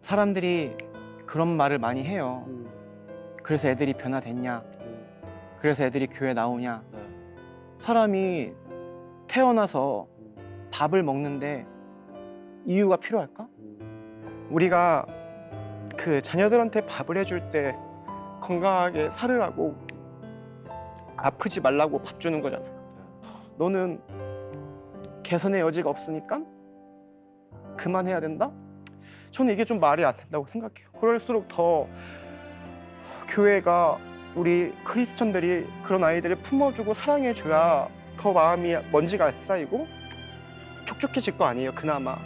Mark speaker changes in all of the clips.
Speaker 1: 사람들이 그런 말을 많이 해요. 그래서 애들이 변화됐냐? 그래서 애들이 교회 나오냐?
Speaker 2: 네.
Speaker 1: 사람이 태어나서 밥을 먹는데 이유가 필요할까? 우리가 그 자녀들한테 밥을 해줄 때 건강하게 살으라고, 아프지 말라고 밥 주는 거잖아. 너는 개선의 여지가 없으니까 그만해야 된다? 저는 이게 좀 말이 안 된다고 생각해요. 그럴수록 더 교회가, 우리 크리스천들이 그런 아이들을 품어주고 사랑해줘야 더 마음이 먼지가 안 쌓이고 촉촉해질 거 아니에요, 그나마.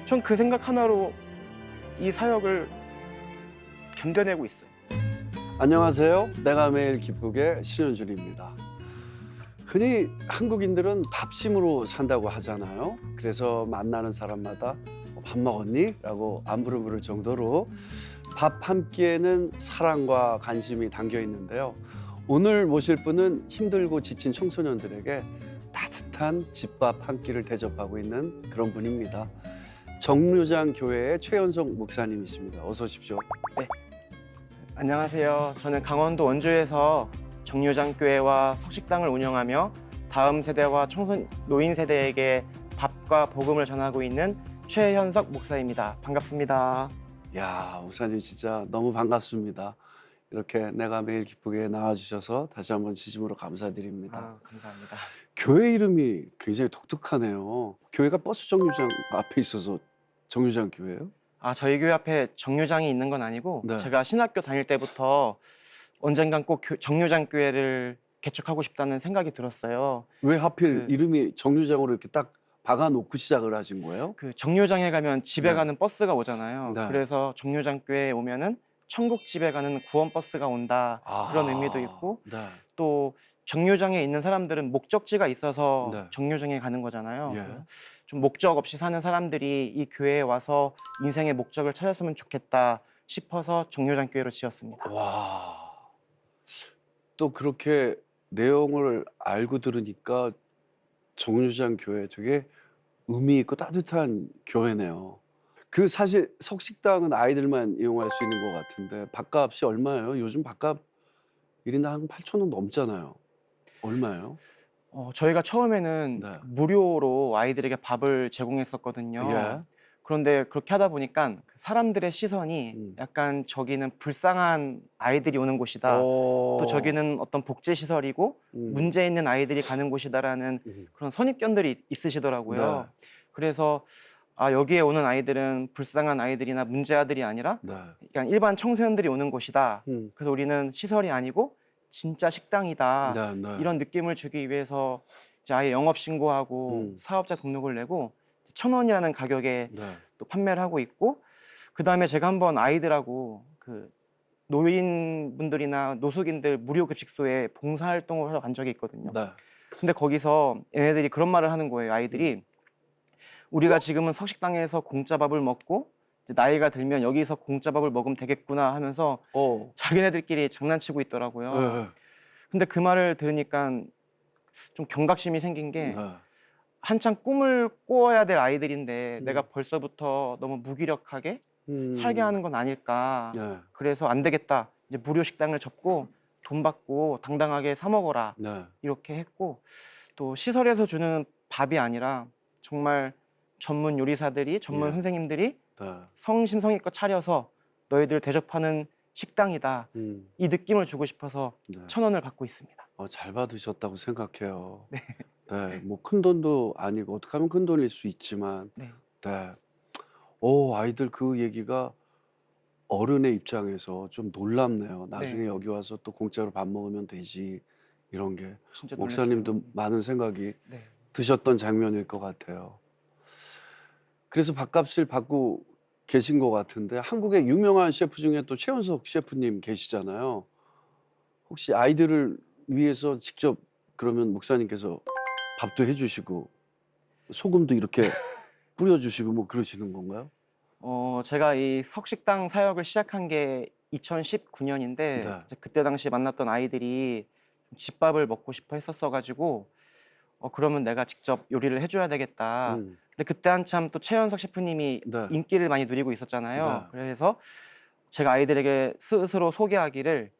Speaker 1: 전 그 생각 하나로 이 사역을 견뎌내고 있어요.
Speaker 2: 안녕하세요. 내가 매일 기쁘게 신현준입니다. 흔히 한국인들은 밥심으로 산다고 하잖아요. 그래서 만나는 사람마다 밥 먹었니? 라고 안부를 물을 정도로 밥 한 끼에는 사랑과 관심이 담겨 있는데요. 오늘 모실 분은 힘들고 지친 청소년들에게 따뜻한 집밥 한 끼를 대접하고 있는 그런 분입니다. 정류장 교회의 최현석 목사님이십니다. 어서 오십시오.
Speaker 1: 네. 안녕하세요. 저는 강원도 원주에서 정류장 교회와 석식당을 운영하며 다음 세대와 노인 세대에게 밥과 복음을 전하고 있는 최현석 목사입니다. 반갑습니다.
Speaker 2: 야, 목사님 진짜 너무 반갑습니다. 이렇게 내가 매일 기쁘게 나와주셔서 다시 한번 진심으로 감사드립니다.
Speaker 1: 감사합니다.
Speaker 2: 교회 이름이 굉장히 독특하네요. 교회가 버스 정류장 앞에 있어서 정류장 교회예요?
Speaker 1: 저희 교회 앞에 정류장이 있는 건 아니고,
Speaker 2: 네.
Speaker 1: 제가 신학교 다닐 때부터 언젠간 꼭 정류장 교회를 개척하고 싶다는 생각이 들었어요.
Speaker 2: 왜 하필
Speaker 1: 그-
Speaker 2: 이름이 정류장으로 이렇게 딱 박아놓고 시작을 하신 거예요?
Speaker 1: 그 정류장에 가면 집에
Speaker 2: 네.
Speaker 1: 가는 버스가 오잖아요.
Speaker 2: 네.
Speaker 1: 그래서 정류장 교회에 오면은 천국 집에 가는 구원 버스가 온다, 그런 의미도 있고,
Speaker 2: 네.
Speaker 1: 또 정류장에 있는 사람들은 목적지가 있어서
Speaker 2: 네.
Speaker 1: 정류장에 가는 거잖아요.
Speaker 2: 예.
Speaker 1: 그래서 좀 목적 없이 사는 사람들이 이 교회에 와서 인생의 목적을 찾았으면 좋겠다 싶어서 정류장 교회로 지었습니다.
Speaker 2: 와, 또 그렇게 내용을 알고 들으니까 정류장 교회 되게 의미 있고 따뜻한 교회네요. 그 사실 석식당은 아이들만 이용할 수 있는 것 같은데 밥값이 얼마예요? 요즘 밥값 1인당 한 8,000원 넘잖아요. 얼마예요?
Speaker 1: 저희가 처음에는
Speaker 2: 네.
Speaker 1: 무료로 아이들에게 밥을 제공했었거든요.
Speaker 2: 예.
Speaker 1: 그런데 그렇게 하다 보니까 사람들의 시선이 약간 저기는 불쌍한 아이들이 오는 곳이다, 또 저기는 어떤 복지시설이고 문제 있는 아이들이 가는 곳이다라는 그런 선입견들이 있으시더라고요.
Speaker 2: 네.
Speaker 1: 그래서 여기에 오는 아이들은 불쌍한 아이들이나 문제 아들이 아니라
Speaker 2: 네.
Speaker 1: 그냥 일반 청소년들이 오는 곳이다.
Speaker 2: 음.
Speaker 1: 그래서 우리는 시설이 아니고 진짜 식당이다.
Speaker 2: 네, 네.
Speaker 1: 이런 느낌을 주기 위해서 이제 아예 영업 신고하고 사업자 등록을 내고 1,000원이라는 가격에
Speaker 2: 네.
Speaker 1: 또 판매를 하고 있고, 그 다음에 제가 한번 아이들하고 그 노인분들이나 노숙인들 무료 급식소에 봉사활동을 하러 간 적이 있거든요.
Speaker 2: 네.
Speaker 1: 근데 거기서 얘네들이 그런 말을 하는 거예요. 아이들이 우리가 지금은 석식당에서 공짜 밥을 먹고 이제 나이가 들면 여기서 공짜 밥을 먹으면 되겠구나 하면서 자기네들끼리 장난치고 있더라고요.
Speaker 2: 네.
Speaker 1: 근데 그 말을 들으니까 좀 경각심이 생긴 게,
Speaker 2: 네.
Speaker 1: 한창 꿈을 꾸어야 될 아이들인데 내가 벌써부터 너무 무기력하게 살게 하는 건 아닐까.
Speaker 2: 네.
Speaker 1: 그래서 안 되겠다, 이제 무료 식당을 접고 돈 받고 당당하게 사 먹어라,
Speaker 2: 네.
Speaker 1: 이렇게 했고, 또 시설에서 주는 밥이 아니라 정말 전문 요리사들이, 전문
Speaker 2: 예.
Speaker 1: 선생님들이
Speaker 2: 네.
Speaker 1: 성심성의껏 차려서 너희들 대접하는 식당이다, 이 느낌을 주고 싶어서
Speaker 2: 네.
Speaker 1: 1,000원을 받고 있습니다.
Speaker 2: 잘 받으셨다고 생각해요.
Speaker 1: 네.
Speaker 2: 네, 뭐 큰 돈도 아니고 어떻게 하면 큰 돈일 수 있지만,
Speaker 1: 네.
Speaker 2: 네. 아이들 그 얘기가 어른의 입장에서 좀 놀랍네요. 나중에
Speaker 1: 네.
Speaker 2: 여기 와서 또 공짜로 밥 먹으면 되지, 이런 게.
Speaker 1: 진짜
Speaker 2: 목사님도
Speaker 1: 놀랐어요.
Speaker 2: 많은 생각이
Speaker 1: 네.
Speaker 2: 드셨던 장면일 것 같아요. 그래서 밥값을 받고 계신 것 같은데, 한국의 유명한 셰프 중에 또 최현석 셰프님 계시잖아요. 혹시 아이들을 위해서 직접 그러면 목사님께서 밥도 해주시고 소금도 이렇게 뿌려주시고 뭐 그러시는 건가요?
Speaker 1: 제가 이 석식당 사역을 시작한 게 2019년인데
Speaker 2: 네.
Speaker 1: 그때 당시 만났던 아이들이 집밥을 먹고 싶어 했었어가지고 그러면 내가 직접 요리를 해줘야 되겠다.
Speaker 2: 음.
Speaker 1: 근데 그때 한참 또 최연석 셰프님이
Speaker 2: 네.
Speaker 1: 인기를 많이 누리고 있었잖아요.
Speaker 2: 네.
Speaker 1: 그래서 제가 아이들에게 스스로 소개하기를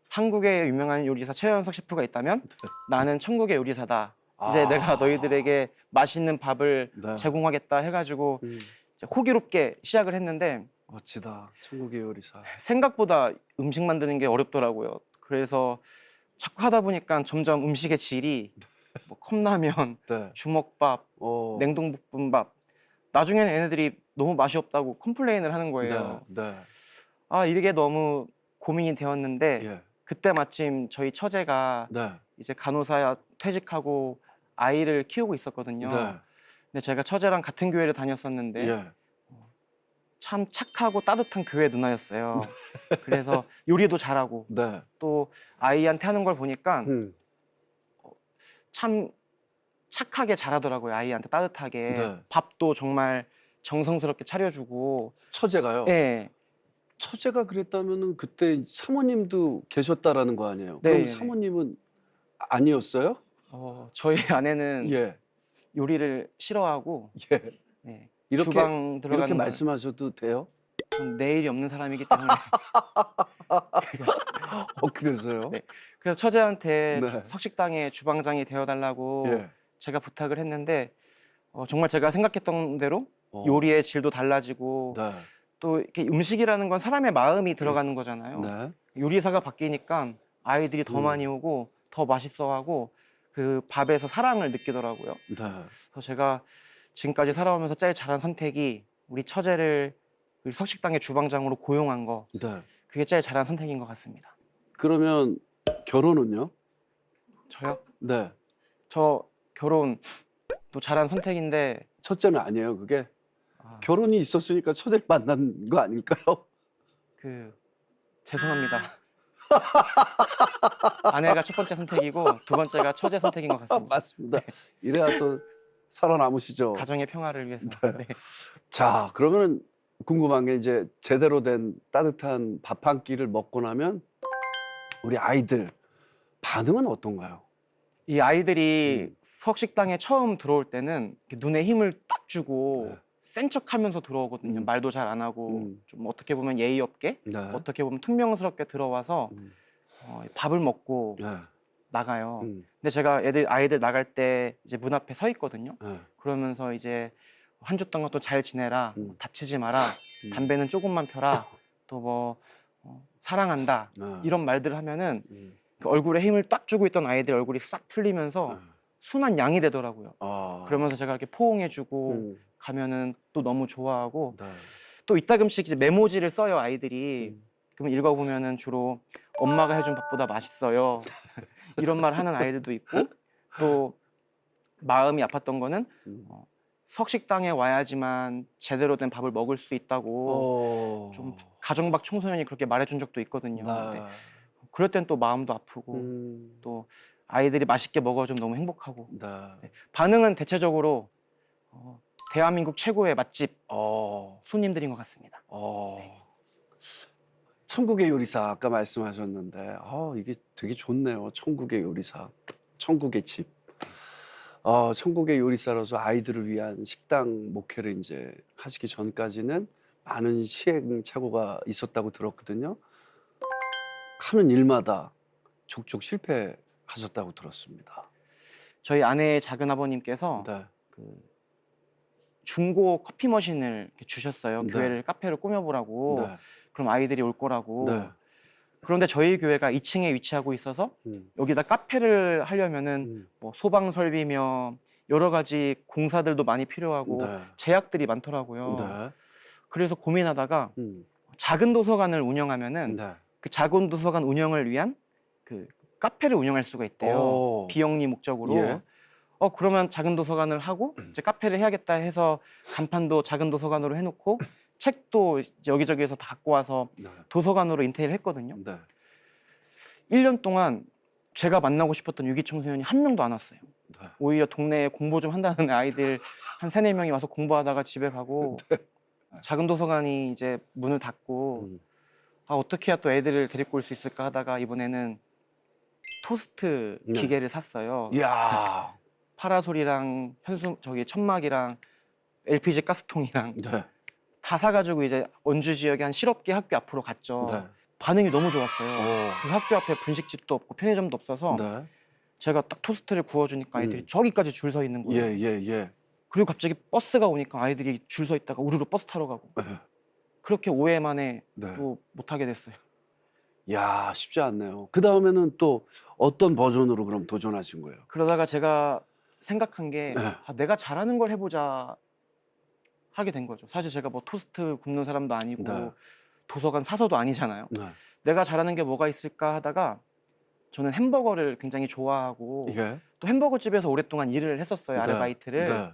Speaker 1: 한국의 유명한 요리사 최연석 셰프가 있다면 나는 천국의 요리사다. 이제 내가 너희들에게 맛있는 밥을
Speaker 2: 네.
Speaker 1: 제공하겠다 해가지고 이제 호기롭게 시작을 했는데
Speaker 2: 멋지다. 천국의 요리사.
Speaker 1: 생각보다 음식 만드는 게 어렵더라고요. 그래서 자꾸 하다 보니까 점점 음식의 질이 뭐 컵라면,
Speaker 2: 네.
Speaker 1: 주먹밥, 냉동볶음밥 나중에는 얘네들이 너무 맛이 없다고 컴플레인을 하는 거예요.
Speaker 2: 네.
Speaker 1: 아 이게 너무 고민이 되었는데
Speaker 2: 예.
Speaker 1: 그때 마침 저희 처제가
Speaker 2: 네.
Speaker 1: 이제 간호사 퇴직하고 아이를 키우고 있었거든요.
Speaker 2: 네.
Speaker 1: 근데 제가 처제랑 같은 교회를 다녔었는데
Speaker 2: 예.
Speaker 1: 참 착하고 따뜻한 교회 누나였어요. 그래서 요리도 잘하고
Speaker 2: 네.
Speaker 1: 또 아이한테 하는 걸 보니까
Speaker 2: 음.
Speaker 1: 참 착하게 잘하더라고요. 아이한테 따뜻하게
Speaker 2: 네.
Speaker 1: 밥도 정말 정성스럽게 차려주고.
Speaker 2: 처제가요.
Speaker 1: 예.
Speaker 2: 처제가 그랬다면은 그때 사모님도 계셨다라는 거 아니에요?
Speaker 1: 네,
Speaker 2: 그럼
Speaker 1: 네.
Speaker 2: 사모님은 아니었어요?
Speaker 1: 저희 아내는
Speaker 2: 예.
Speaker 1: 요리를 싫어하고
Speaker 2: 예.
Speaker 1: 네,
Speaker 2: 이렇게
Speaker 1: 주방 들어가는
Speaker 2: 이렇게
Speaker 1: 걸
Speaker 2: 말씀하셔도 돼요?
Speaker 1: 전 내일이 없는 사람이기 때문에
Speaker 2: 그래서요?
Speaker 1: 네. 그래서 처제한테
Speaker 2: 네.
Speaker 1: 석식당의 주방장이 되어달라고
Speaker 2: 예.
Speaker 1: 제가 부탁을 했는데 정말 제가 생각했던 대로
Speaker 2: 어.
Speaker 1: 요리의 질도 달라지고
Speaker 2: 네.
Speaker 1: 또 이렇게 음식이라는 건 사람의 마음이 들어가는 거잖아요.
Speaker 2: 네.
Speaker 1: 요리사가 바뀌니까 아이들이 더 많이 오고 더 맛있어하고 그 밥에서 사랑을 느끼더라고요.
Speaker 2: 네.
Speaker 1: 그래서 제가 지금까지 살아오면서 제일 잘한 선택이 우리 처제를 우리 석식당의 주방장으로 고용한 거.
Speaker 2: 네.
Speaker 1: 그게 제일 잘한 선택인 것 같습니다.
Speaker 2: 그러면 결혼은요?
Speaker 1: 저요?
Speaker 2: 네.
Speaker 1: 저 결혼도 잘한 선택인데
Speaker 2: 첫째는 아니에요, 그게?
Speaker 1: 아,
Speaker 2: 결혼이 있었으니까 처제를 만난 거 아닐까요?
Speaker 1: 죄송합니다. 아내가 첫 번째 선택이고 두 번째가 처제 선택인 것 같습니다.
Speaker 2: 맞습니다. 이래야 또 살아남으시죠.
Speaker 1: 가정의 평화를 위해서.
Speaker 2: 네.
Speaker 1: 네.
Speaker 2: 자, 그러면 궁금한 게 이제 제대로 된 따뜻한 밥 한 끼를 먹고 나면 우리 아이들 반응은 어떤가요?
Speaker 1: 이 아이들이 석식당에 처음 들어올 때는 이렇게 눈에 힘을 딱 주고
Speaker 2: 네.
Speaker 1: 센 척하면서 들어오거든요. 말도 잘 안 하고 좀 어떻게 보면 예의 없게,
Speaker 2: 네.
Speaker 1: 어떻게 보면 퉁명스럽게 들어와서 밥을 먹고
Speaker 2: 네.
Speaker 1: 나가요.
Speaker 2: 음.
Speaker 1: 근데 제가 아이들 나갈 때 이제 문 앞에 서 있거든요.
Speaker 2: 네.
Speaker 1: 그러면서 이제 한 주 동안 또 잘 지내라, 다치지 마라,
Speaker 2: 음.
Speaker 1: 담배는 조금만 펴라, 또 뭐 사랑한다
Speaker 2: 네.
Speaker 1: 이런 말들을 하면은 그 얼굴에 힘을 딱 주고 있던 아이들 얼굴이 싹 풀리면서
Speaker 2: 네.
Speaker 1: 순한 양이 되더라고요.
Speaker 2: 아.
Speaker 1: 그러면서 제가 이렇게 포옹해주고 가면은 또 너무 좋아하고
Speaker 2: 네.
Speaker 1: 또 이따금씩 이제 메모지를 써요 아이들이. 그러면 읽어보면은 주로 엄마가 해준 밥보다 맛있어요 이런 말 하는 아이들도 있고 또 마음이 아팠던 거는 석식당에 와야지만 제대로 된 밥을 먹을 수 있다고 좀 가정박 청소년이 그렇게 말해준 적도 있거든요.
Speaker 2: 네.
Speaker 1: 근데 그럴 땐 또 마음도 아프고 또 아이들이 맛있게 먹어주면 너무 행복하고.
Speaker 2: 네.
Speaker 1: 네. 반응은 대체적으로 대한민국 최고의 맛집 손님들인 것 같습니다. 네.
Speaker 2: 천국의 요리사 아까 말씀하셨는데 이게 되게 좋네요. 천국의 요리사, 천국의 집. 천국의 요리사로서 아이들을 위한 식당 목회를 이제 하시기 전까지는 많은 시행착오가 있었다고 들었거든요. 하는 일마다 족족 실패하셨다고 들었습니다.
Speaker 1: 저희 아내의 작은 아버님께서
Speaker 2: 네.
Speaker 1: 중고 커피 머신을 이렇게 주셨어요.
Speaker 2: 네.
Speaker 1: 교회를 카페로 꾸며보라고.
Speaker 2: 네.
Speaker 1: 그럼 아이들이 올 거라고.
Speaker 2: 네.
Speaker 1: 그런데 저희 교회가 2층에 위치하고 있어서 여기다 카페를 하려면은 뭐 소방 설비며 여러 가지 공사들도 많이 필요하고
Speaker 2: 네.
Speaker 1: 제약들이 많더라고요.
Speaker 2: 네.
Speaker 1: 그래서 고민하다가
Speaker 2: 음.
Speaker 1: 작은 도서관을 운영하면은
Speaker 2: 네.
Speaker 1: 그 작은 도서관 운영을 위한 그 카페를 운영할 수가 있대요. 비영리 목적으로.
Speaker 2: 예.
Speaker 1: 그러면 작은 도서관을 하고 이제 카페를 해야겠다 해서 간판도 작은 도서관으로 해놓고 책도 여기저기에서 다 갖고 와서
Speaker 2: 네.
Speaker 1: 도서관으로 인테리어를 했거든요.
Speaker 2: 네.
Speaker 1: 1년 동안 제가 만나고 싶었던 위기 청소년이 한 명도 안 왔어요.
Speaker 2: 네.
Speaker 1: 오히려 동네에 공부 좀 한다는 아이들 한 3, 4명이 와서 공부하다가 집에 가고 작은 도서관이 이제 문을 닫고 어떻게 해야 또 애들을 데리고 올 수 있을까 하다가 이번에는 토스트
Speaker 2: 네.
Speaker 1: 기계를 샀어요.
Speaker 2: 이야.
Speaker 1: 파라솔이랑 저기 천막이랑 LPG 가스통이랑
Speaker 2: 네.
Speaker 1: 다 사가지고 이제 원주 지역의 한 실업계 학교 앞으로 갔죠.
Speaker 2: 네.
Speaker 1: 반응이 너무 좋았어요.
Speaker 2: 오.
Speaker 1: 그 학교 앞에 분식집도 없고 편의점도 없어서
Speaker 2: 네.
Speaker 1: 제가 딱 토스트를 구워주니까 아이들이
Speaker 2: 음.
Speaker 1: 저기까지 줄 서 있는 거예요.
Speaker 2: 예.
Speaker 1: 그리고 갑자기 버스가 오니까 아이들이 줄 서 있다가 우르르 버스 타러 가고
Speaker 2: 네.
Speaker 1: 그렇게 5회 만에
Speaker 2: 네.
Speaker 1: 또 못하게 됐어요.
Speaker 2: 야, 쉽지 않네요. 그 다음에는 또 어떤 버전으로 그럼 도전하신 거예요?
Speaker 1: 그러다가 제가 생각한 게
Speaker 2: 네.
Speaker 1: 내가 잘하는 걸 해보자 하게 된 거죠. 사실 제가 뭐 토스트 굽는 사람도 아니고
Speaker 2: 네.
Speaker 1: 도서관 사서도 아니잖아요.
Speaker 2: 네.
Speaker 1: 내가 잘하는 게 뭐가 있을까 하다가 저는 햄버거를 굉장히 좋아하고
Speaker 2: 이게
Speaker 1: 또 햄버거 집에서 오랫동안 일을 했었어요.
Speaker 2: 네.
Speaker 1: 아르바이트를.
Speaker 2: 네.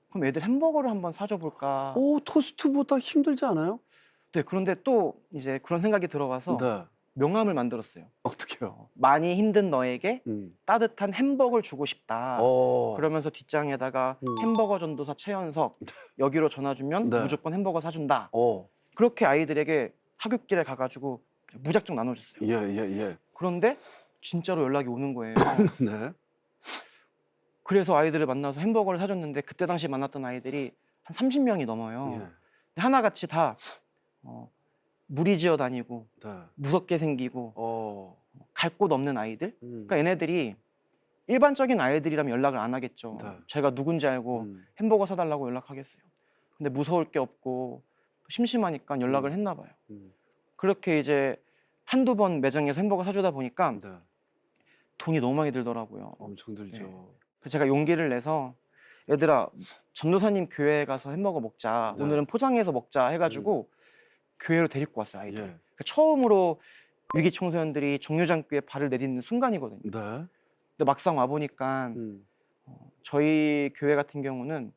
Speaker 1: 그럼 애들 햄버거를 한번 사줘 볼까.
Speaker 2: 오, 토스트보다 힘들지 않아요?
Speaker 1: 네, 그런데 또 이제 그런 생각이 들어와서
Speaker 2: 네.
Speaker 1: 명함을 만들었어요.
Speaker 2: 어떻게요?
Speaker 1: 많이 힘든 너에게
Speaker 2: 음.
Speaker 1: 따뜻한 햄버거를 주고 싶다.
Speaker 2: 어.
Speaker 1: 그러면서 뒷장에다가
Speaker 2: 음.
Speaker 1: 햄버거 전도사 최연석 여기로 전화 주면
Speaker 2: 네.
Speaker 1: 무조건 햄버거 사준다.
Speaker 2: 어.
Speaker 1: 그렇게 아이들에게 하굣길에 가가지고 무작정 나눠줬어요.
Speaker 2: 예.
Speaker 1: 그런데 진짜로 연락이 오는 거예요.
Speaker 2: 네.
Speaker 1: 그래서 아이들을 만나서 햄버거를 사줬는데 그때 당시 만났던 아이들이 한 30명이 넘어요.
Speaker 2: 예.
Speaker 1: 근데 하나같이 다 무리지어 다니고
Speaker 2: 네.
Speaker 1: 무섭게 생기고
Speaker 2: 어.
Speaker 1: 갈 곳 없는 아이들.
Speaker 2: 음.
Speaker 1: 그러니까 얘네들이 일반적인 아이들이라면 연락을 안 하겠죠.
Speaker 2: 네.
Speaker 1: 제가 누군지 알고 햄버거 사달라고 연락하겠어요. 근데 무서울 게 없고 심심하니까 연락을 했나 봐요. 그렇게 이제 한두 번 매장에서 햄버거 사주다 보니까
Speaker 2: 네.
Speaker 1: 돈이 너무 많이 들더라고요.
Speaker 2: 엄청 들죠.
Speaker 1: 네. 그래서 제가 용기를 내서 얘들아 전도사님 교회에 가서 햄버거 먹자.
Speaker 2: 네.
Speaker 1: 오늘은 포장해서 먹자 해가지고 교회로 데리고 왔어요 아이들.
Speaker 2: 예.
Speaker 1: 그러니까 처음으로 위기 청소년들이 정류장교에 발을 내딛는 순간이거든요.
Speaker 2: 네.
Speaker 1: 근데 막상 와 보니까 저희 교회 같은 경우는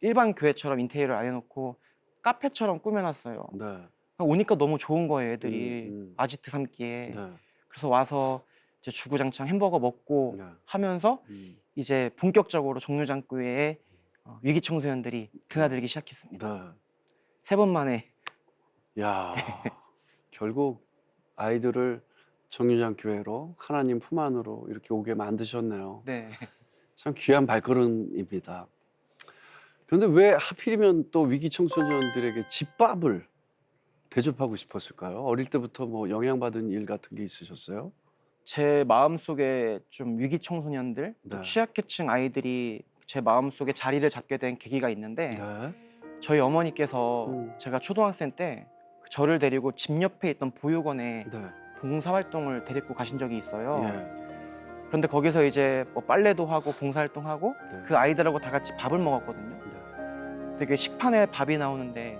Speaker 1: 일반 교회처럼 인테리어를 안 해놓고 카페처럼 꾸며놨어요.
Speaker 2: 네.
Speaker 1: 그러니까 오니까 너무 좋은 거예요 애들이.
Speaker 2: 음.
Speaker 1: 아지트 삼기에.
Speaker 2: 네.
Speaker 1: 그래서 와서 이제 주구장창 햄버거 먹고
Speaker 2: 네.
Speaker 1: 하면서 이제 본격적으로 정류장교회에 위기 청소년들이 드나들기 시작했습니다.
Speaker 2: 네.
Speaker 1: 3번 만에.
Speaker 2: 야, 결국 아이들을 정류장 교회로 하나님 품 안으로 이렇게 오게 만드셨네요.
Speaker 1: 네.
Speaker 2: 참 귀한 발걸음입니다. 그런데 왜 하필이면 또 위기 청소년들에게 집밥을 대접하고 싶었을까요? 어릴 때부터 뭐 영향받은 일 같은 게 있으셨어요?
Speaker 1: 제 마음속에 좀 위기 청소년들,
Speaker 2: 네.
Speaker 1: 취약계층 아이들이 제 마음속에 자리를 잡게 된 계기가 있는데
Speaker 2: 네.
Speaker 1: 저희 어머니께서 제가 초등학생 때 저를 데리고 집 옆에 있던 보육원에
Speaker 2: 네.
Speaker 1: 봉사활동을 데리고 가신 적이 있어요.
Speaker 2: 예.
Speaker 1: 그런데 거기서 이제 뭐 빨래도 하고 봉사활동하고
Speaker 2: 네.
Speaker 1: 그 아이들하고 다 같이 밥을 먹었거든요.
Speaker 2: 네.
Speaker 1: 되게 식판에 밥이 나오는데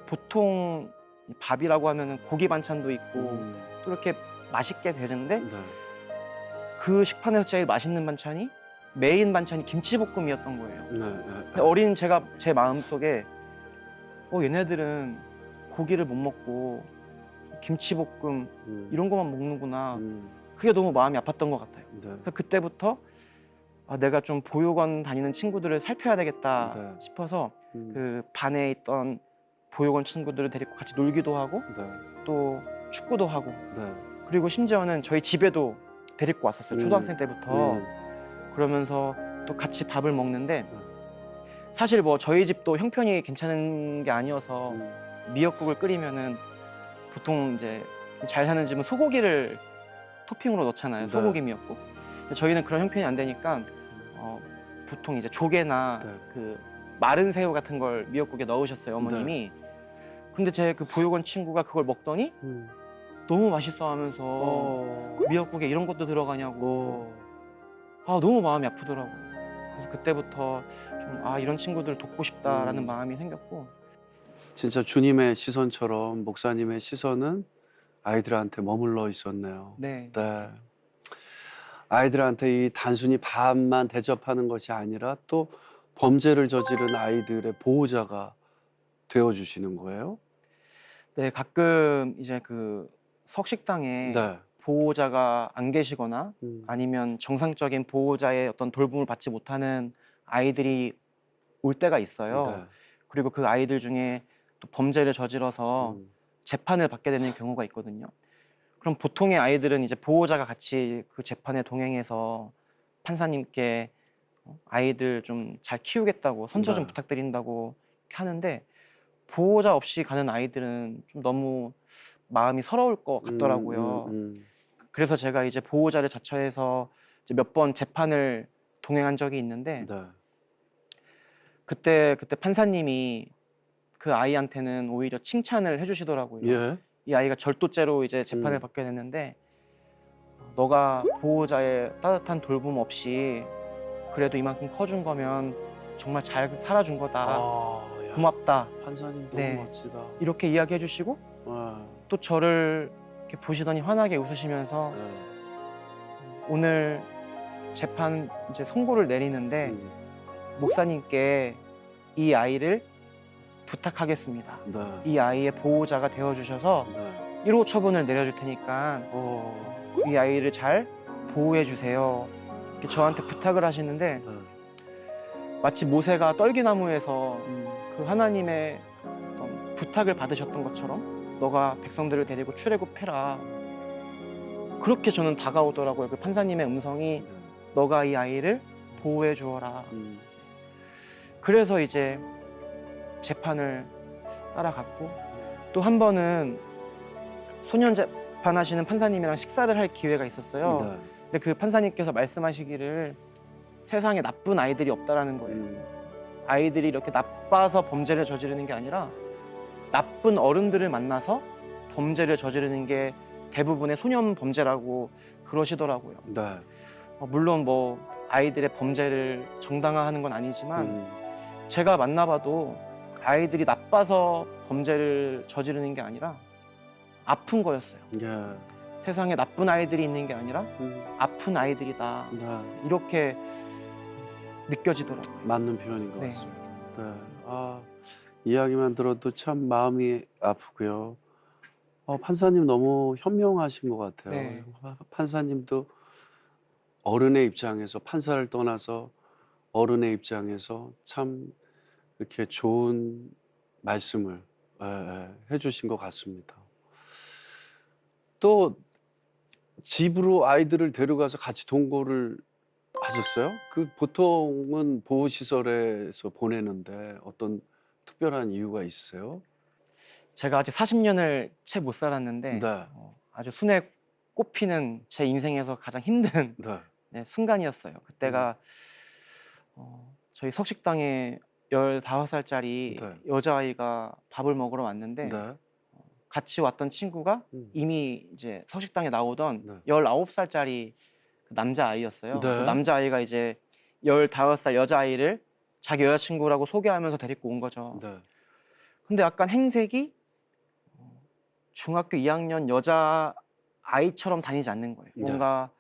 Speaker 1: 보통 밥이라고 하면은 고기 반찬도 있고 또 이렇게 맛있게 되는데
Speaker 2: 네.
Speaker 1: 그 식판에서 제일 맛있는 반찬이 메인 반찬이 김치볶음이었던 거예요.
Speaker 2: 네.
Speaker 1: 근데 어린 제가 제 마음속에 얘네들은 고기를 못 먹고 김치볶음 이런 것만 먹는구나. 그게 너무 마음이 아팠던 것 같아요.
Speaker 2: 네.
Speaker 1: 그래서 그때부터 내가 좀 보육원 다니는 친구들을 살펴야 되겠다
Speaker 2: 네.
Speaker 1: 싶어서 그 반에 있던 보육원 친구들을 데리고 같이 놀기도 하고
Speaker 2: 네.
Speaker 1: 또 축구도 하고
Speaker 2: 네.
Speaker 1: 그리고 심지어는 저희 집에도 데리고 왔었어요. 초등학생 때부터. 그러면서 또 같이 밥을 먹는데 사실 뭐 저희 집도 형편이 괜찮은 게 아니어서 미역국을 끓이면은 보통 이제 잘 사는 집은 소고기를 토핑으로 넣잖아요.
Speaker 2: 네.
Speaker 1: 소고기 미역국. 근데 저희는 그런 형편이 안 되니까 보통 이제 조개나
Speaker 2: 네.
Speaker 1: 그 마른 새우 같은 걸 미역국에 넣으셨어요 어머님이. 근데 제 그 보육원 친구가 그걸 먹더니 너무 맛있어 하면서 미역국에 이런 것도 들어가냐고. 너무 마음이 아프더라고요. 그래서 그때부터 좀 이런 친구들을 돕고 싶다라는 마음이 생겼고.
Speaker 2: 진짜 주님의 시선처럼 목사님의 시선은 아이들한테 머물러 있었네요.
Speaker 1: 네.
Speaker 2: 네. 아이들한테 이 단순히 밥만 대접하는 것이 아니라 또 범죄를 저지른 아이들의 보호자가 되어 주시는 거예요?
Speaker 1: 네, 가끔 이제 그 석식당에
Speaker 2: 네.
Speaker 1: 보호자가 안 계시거나 아니면 정상적인 보호자의 어떤 돌봄을 받지 못하는 아이들이 올 때가 있어요.
Speaker 2: 네.
Speaker 1: 그리고 그 아이들 중에 또 범죄를 저질러서 재판을 받게 되는 경우가 있거든요. 그럼 보통의 아이들은 이제 보호자가 같이 그 재판에 동행해서 판사님께 아이들 좀 잘 키우겠다고 선처 좀
Speaker 2: 네.
Speaker 1: 부탁드린다고 이렇게 하는데 보호자 없이 가는 아이들은 좀 너무 마음이 서러울 것 같더라고요. 그래서 제가 이제 보호자를 자처해서 이제 몇 번 재판을 동행한 적이 있는데
Speaker 2: 네.
Speaker 1: 그때 판사님이 그 아이한테는 오히려 칭찬을 해주시더라고요.
Speaker 2: 예.
Speaker 1: 이 아이가 절도죄로 이제 재판을 받게 됐는데 너가 보호자의 따뜻한 돌봄 없이 그래도 이만큼 커준 거면 정말 잘 살아준 거다.
Speaker 2: 야,
Speaker 1: 고맙다.
Speaker 2: 판사님 너무
Speaker 1: 네.
Speaker 2: 멋지다.
Speaker 1: 이렇게 이야기해 주시고 또 저를 이렇게 보시더니 환하게 웃으시면서 오늘 재판 이제 선고를 내리는데 목사님께 이 아이를 부탁하겠습니다.
Speaker 2: 네.
Speaker 1: 이 아이의 보호자가 되어주셔서
Speaker 2: 네.
Speaker 1: 1호 처분을 내려줄 테니까 이 아이를 잘 보호해 주세요. 이렇게 저한테 부탁을 하시는데
Speaker 2: 네.
Speaker 1: 마치 모세가 떨기나무에서 그 하나님의 어떤 부탁을 받으셨던 것처럼 너가 백성들을 데리고 출애굽해라. 그렇게 저는 다가오더라고요. 그 판사님의 음성이 너가 이 아이를 보호해 주어라. 그래서 이제 재판을 따라갔고 또 한 번은 소년 재판하시는 판사님이랑 식사를 할 기회가 있었어요.
Speaker 2: 네.
Speaker 1: 근데 그 판사님께서 말씀하시기를 세상에 나쁜 아이들이 없다라는 거예요. 아이들이 이렇게 나빠서 범죄를 저지르는 게 아니라 나쁜 어른들을 만나서 범죄를 저지르는 게 대부분의 소년 범죄라고 그러시더라고요.
Speaker 2: 네.
Speaker 1: 물론 뭐 아이들의 범죄를 정당화하는 건 아니지만 제가 만나봐도 아이들이 나빠서 범죄를 저지르는 게 아니라 아픈 거였어요.
Speaker 2: 예.
Speaker 1: 세상에 나쁜 아이들이 있는 게 아니라 아픈 아이들이다.
Speaker 2: 네.
Speaker 1: 이렇게 느껴지더라고요.
Speaker 2: 맞는 표현인 것
Speaker 1: 네.
Speaker 2: 같습니다. 네. 이야기만 들어도 참 마음이 아프고요. 판사님 너무 현명하신 것 같아요.
Speaker 1: 네.
Speaker 2: 판사님도 어른의 입장에서 판사를 떠나서 어른의 입장에서 참 이렇게 좋은 말씀을 해주신 것 같습니다. 또 집으로 아이들을 데려가서 같이 동거를 하셨어요? 그 보통은 보호시설에서 보내는데 어떤 특별한 이유가 있으세요?
Speaker 1: 제가 아직 40년을 채 못 살았는데
Speaker 2: 네.
Speaker 1: 아주 순에 꼽히는 제 인생에서 가장 힘든
Speaker 2: 네.
Speaker 1: 네, 순간이었어요. 그때가 저희 석식당에 15살짜리
Speaker 2: 네.
Speaker 1: 여자아이가 밥을 먹으러 왔는데
Speaker 2: 네.
Speaker 1: 같이 왔던 친구가 이미 이제 석식당에 나오던
Speaker 2: 네.
Speaker 1: 19살짜리 남자아이였어요. 그
Speaker 2: 네.
Speaker 1: 남자아이가 이제 15살 여자아이를 자기 여자친구라고 소개하면서 데리고 온 거죠.
Speaker 2: 네.
Speaker 1: 근데 약간 행색이 중학교 2학년 여자아이처럼 다니지 않는 거예요.
Speaker 2: 네.
Speaker 1: 뭔가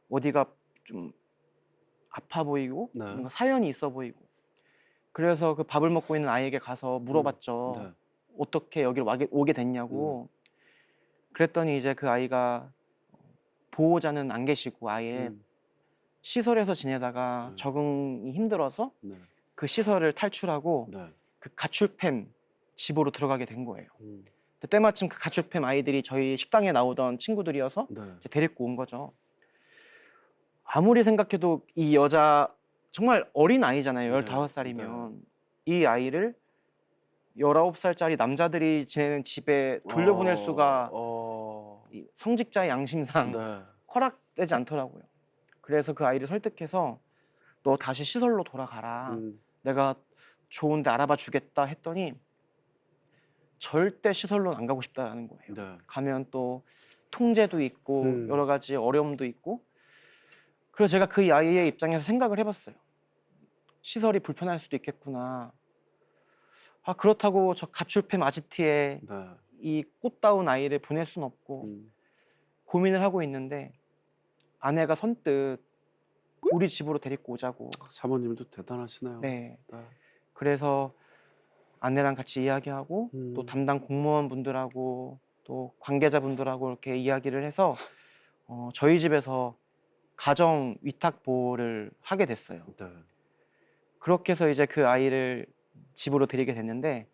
Speaker 1: 어디가 좀 아파 보이고
Speaker 2: 네.
Speaker 1: 뭔가 사연이 있어 보이고 그래서 그 밥을 먹고 있는 아이에게 가서 물어봤죠.
Speaker 2: 네.
Speaker 1: 어떻게 여기를 오게 됐냐고. 그랬더니 이제 그 아이가 보호자는 안 계시고 아예 시설에서 지내다가 적응이 힘들어서
Speaker 2: 네.
Speaker 1: 그 시설을 탈출하고
Speaker 2: 네.
Speaker 1: 그 가출팸 집으로 들어가게 된 거예요. 근데 때마침 그 가출팸 아이들이 저희 식당에 나오던 친구들이어서
Speaker 2: 네.
Speaker 1: 이제 데리고 온 거죠. 아무리 생각해도 이 여자 정말 어린 아이잖아요.
Speaker 2: 네.
Speaker 1: 15살이면 이 아이를 19살짜리 남자들이 지내는 집에 돌려보낼 수가 이 성직자의 양심상
Speaker 2: 네.
Speaker 1: 허락되지 않더라고요. 그래서 그 아이를 설득해서 너 다시 시설로 돌아가라. 내가 좋은 데 알아봐 주겠다 했더니 절대 시설로는 안 가고 싶다라는 거예요.
Speaker 2: 네.
Speaker 1: 가면 또 통제도 있고 여러 가지 어려움도 있고 그래서 제가 그 아이의 입장에서 생각을 해봤어요. 시설이 불편할 수도 있겠구나. 그렇다고 저 가출팸 아지트에
Speaker 2: 네.
Speaker 1: 이 꽃다운 아이를 보낼 순 없고 고민을 하고 있는데 아내가 선뜻 우리 집으로 데리고 오자고.
Speaker 2: 사모님도 대단하시네요.
Speaker 1: 네.
Speaker 2: 네.
Speaker 1: 그래서 아내랑 같이 이야기하고 또 담당 공무원분들하고 또 관계자분들하고 이렇게 이야기를 해서 저희 집에서 가정 위탁 보호를 하게 됐어요.
Speaker 2: 네.
Speaker 1: 그렇게 해서 이제 그 아이를 집으로 데리게 됐는데